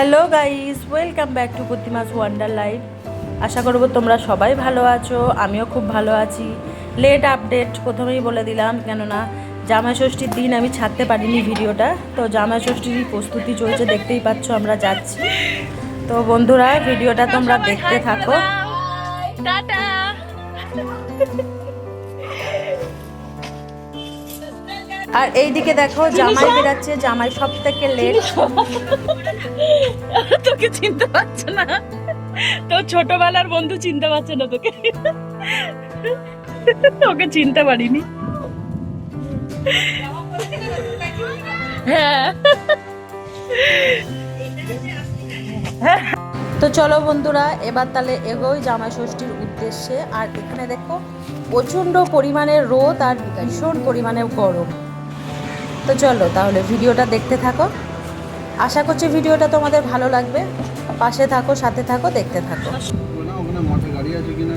Hello guys, welcome back to প্রতিমাস wonder life. আশা করব তোমরা সবাই ভালো আছো, আমিও খুব ভালো আছি। লেট আপডেট প্রথমেই বলে দিলাম, কেননা জামাই ষষ্ঠীর দিন আমি ছাড়তে পারিনি ভিডিওটা। তো জামাই ষষ্ঠীর প্রস্তুতি চলছে, দেখতেই পাচ্ছ আমরা যাচ্ছি। তো বন্ধুরা ভিডিওটা তোমরা দেখতে থাকো। টাটা। আর এইদিকে দেখো জামাই বেরাচ্ছে, জামাই সব থেকে লেট। তোকে চিনতে পারছে না, তো ছোটবেলার বন্ধু চিনতে পারছে না তোকে, তোকে চিনতে পারিনি। হ্যাঁ তো চলো বন্ধুরা, এবার তাহলে এগোই জামাই ষষ্ঠীর উদ্দেশ্যে। আর এখানে দেখো প্রচণ্ড পরিমাণে রোদ আর ভীষণ পরিমাণে গরম। তো চলো তাহলে ভিডিওটা দেখতে থাকো, আশা করছি ভিডিওটা তোমাদের ভালো লাগবে। পাশে থাকো, সাথে থাকো, দেখতে থাকো। ওখানে মাঠে গাড়ি আছে কিনা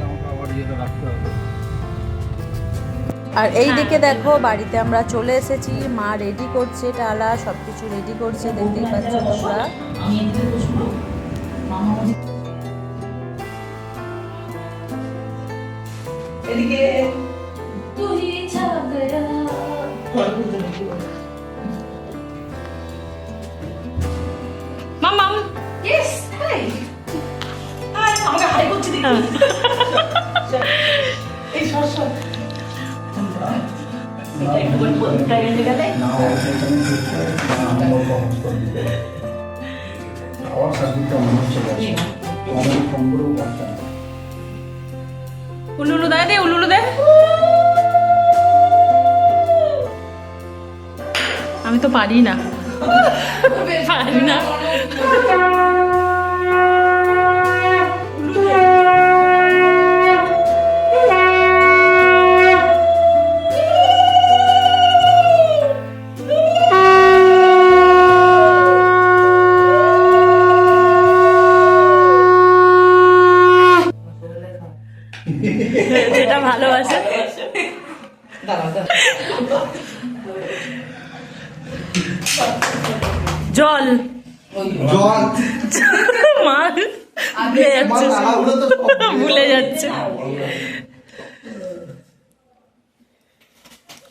আমাকে আবার ইয়েতে রাখতে হবে। আর এই দিকে দেখো বাড়িতে আমরা চলে এসেছি, মা রেডি করছে, ডালা সব কিছু রেডি করছে, দেখতেই পাচ্ছ তোমরা। এদিকে মামাম, ইয়েস, হাই হাই, আমাকে হাই করছে দেখি। এই সরস উলুলু দেয় দে, উলুলু দে। আমি তো পারি না, পারি না। যেটা ভালোবাসে। জল জল মার ভুলে যাচ্ছে।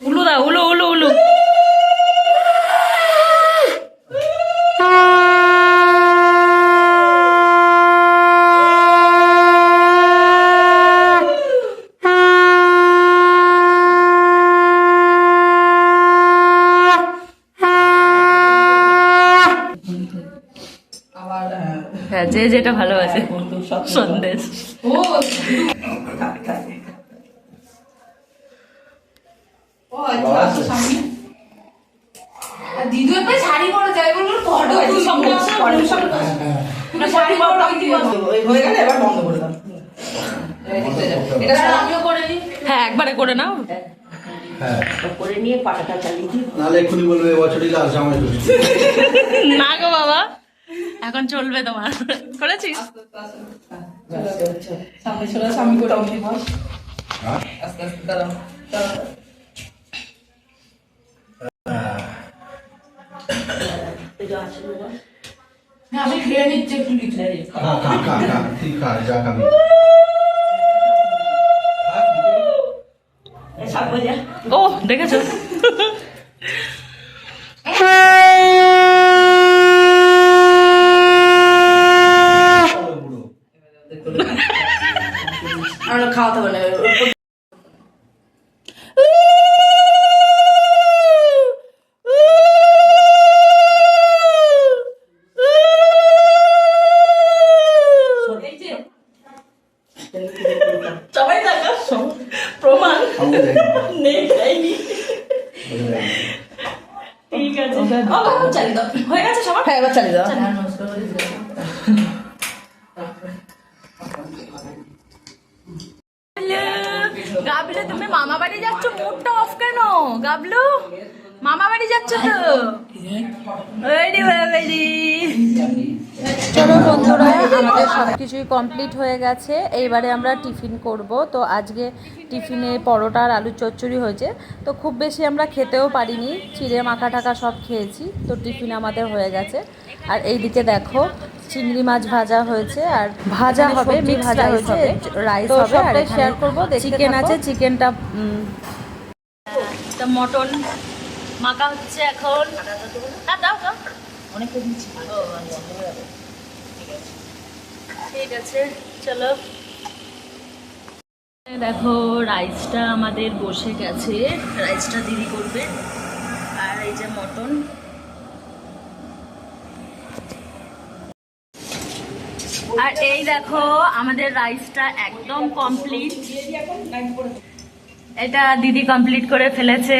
উলু দা, উলু উলু উলু। হ্যাঁ, যে যেটা ভালোবাসে। সন্দেশ দিদু একটা শাড়ি পরে যায় বললো ফটো হয়ে গেলে এবার বন্ধ করে দাও। এটা আমিও করে নিই। হ্যাঁ, একবারে করে নাও। হ্যাঁ, করে নিয়ে পাটাটা চালিয়ে দিই। নাহলে এক্ষুনি বলবে এবছরই লাল জামাই ষষ্ঠী। না গো বাবা, এখন চলবে তোমার। করেছিস? সামনে চলে সামনে করে উঠে বস। হ্যাঁ? আস্তে আস্তে দাঁড়াও। আমি খেয়ে নিচ্ছি একটু লিখলে। ঠিক আছে, যা খাবি। ও দেখেছো? আমরা খাওয়াতে বলে সবাই দেখা প্রমাণ নেই, ঠিক আছে। চালিয়ে দাও, হয়ে গেছে সবার। হ্যাঁ এবার চালিয়ে দাও। গাবলু, তুমি মামা বাড়ি যাচ্ছ, মুডটা অফ কেন? গাবলু মামা বাড়ি যাচ্ছ তো? চলো বন্ধুরা, আমাদের সব কিছুই কমপ্লিট হয়ে গেছে। এইবারে আমরা টিফিন করব। তো আজকে টিফিনে পরোটা আর আলুর চচ্চড়ি হয়েছে। তো খুব বেশি আমরা খেতেও পারিনি, চিড়ে মাখা টাকা সব খেয়েছি। তো টিফিন আমাদের হয়ে গেছে। আর এইদিকে দেখো চিংড়ি মাছ ভাজা হয়েছে, আর ভাজা হবে, মিক্স ভাজা হয়েছে, রাইস হবে, আর শেয়ার করবো। চিকেন আছে, চিকেনটা মটন মাখা হচ্ছে এখন। দাও দাও, অনেক দিচ্ছি। ঠিক আছে চলো। দেখো রাইসটা আমাদের বসে গেছে, রাইসটা দিদি করবে। আর এই যে মটন, আর এই দেখো আমাদের রাইসটা একদম কমপ্লিট। এটা দিদি কমপ্লিট করে ফেলেছে।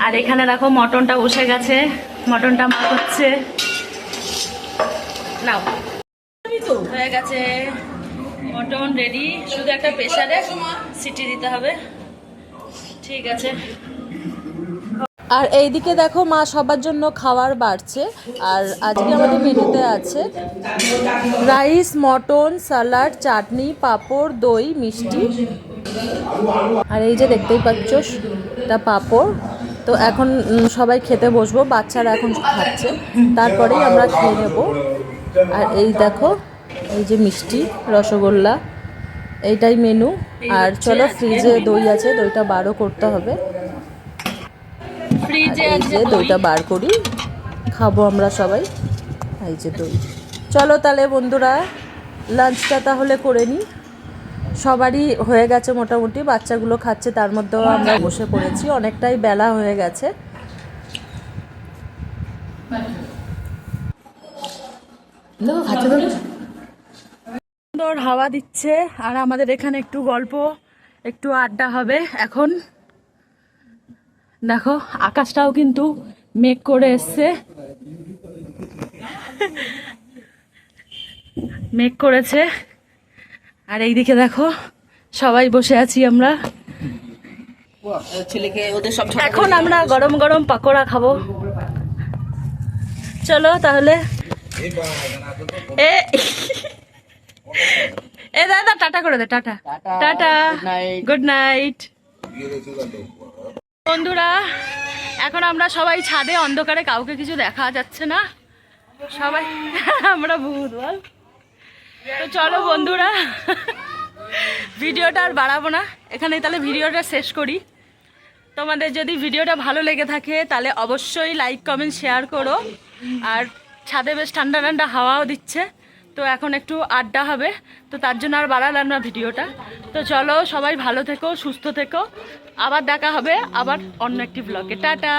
আর এখানে দেখো মটনটা বসে গেছে, মটনটা মাখাচ্ছে। নাও, হয়ে গেছে মটন রেডি, শুধু একটা প্রেসারে সিটি দিতে হবে। ঠিক আছে। আর এইদিকে দেখো মা সবার জন্য খাবার বাড়ছে। আর আজকে আমাদের মেনুতে আছে রাইস, মটন, স্যালাড, চাটনি, পাঁপড়, দই, মিষ্টি। আর এই যে দেখতেই পাচ্ছ এটা পাঁপড়। তো এখন সবাই খেতে বসবো, বাচ্চারা এখন খাচ্ছে, তারপরেই আমরা খেয়ে নেব। আর এই দেখো এই যে মিষ্টি, রসগোল্লা, এইটাই মেনু। আর চলো ফ্রিজে দই আছে, দইটা বারও করতে হবে। ফ্রিজে আছে দইটা বার করি, খাবো আমরা সবাই। এই যে দই। চলো তাহলে বন্ধুরা লাঞ্চটা তাহলে করে নিই। সবারই হয়ে গেছে মোটামুটি, বাচ্চাগুলো খাচ্ছে, তার মধ্যেও আমরা বসে পড়েছি, অনেকটাই বেলা হয়ে গেছে। সুন্দর হাওয়া দিচ্ছে, আর আমাদের এখানে একটু গল্প, একটু আড্ডা হবে এখন। দেখো আকাশটাও কিন্তু মেঘ করে এসছে, মেঘ করেছে। আর এইদিকে দেখো সবাই বসে আছি আমরা। ছেলেকে ওদের সব এখন আমরা গরম গরম পাকোড়া খাবো। চলো তাহলে। এ দাদা টাটা করে দে, টাটা টাটা, গুড নাইট। বন্ধুরা এখন আমরা সবাই ছাদে, অন্ধকারে কাউকে কিছু দেখা যাচ্ছে না, সবাই আমরা ভূত বল। তো চলো বন্ধুরা ভিডিওটা আর বাড়াবো না, এখানেই তাহলে ভিডিওটা শেষ করি। তোমাদের যদি ভিডিওটা ভালো লেগে থাকে তাহলে অবশ্যই লাইক, কমেন্ট, শেয়ার করো। আর ছাদে বেশ ঠান্ডা ঠান্ডা হাওয়াও দিচ্ছে, তো এখন একটু আড্ডা হবে, তো তার জন্য আর বাড়ালাম না ভিডিওটা। তো চলো সবাই ভালো থেকো, সুস্থ থেকো, আবার দেখা হবে আবার অন্য একটি ব্লগে। টাটা।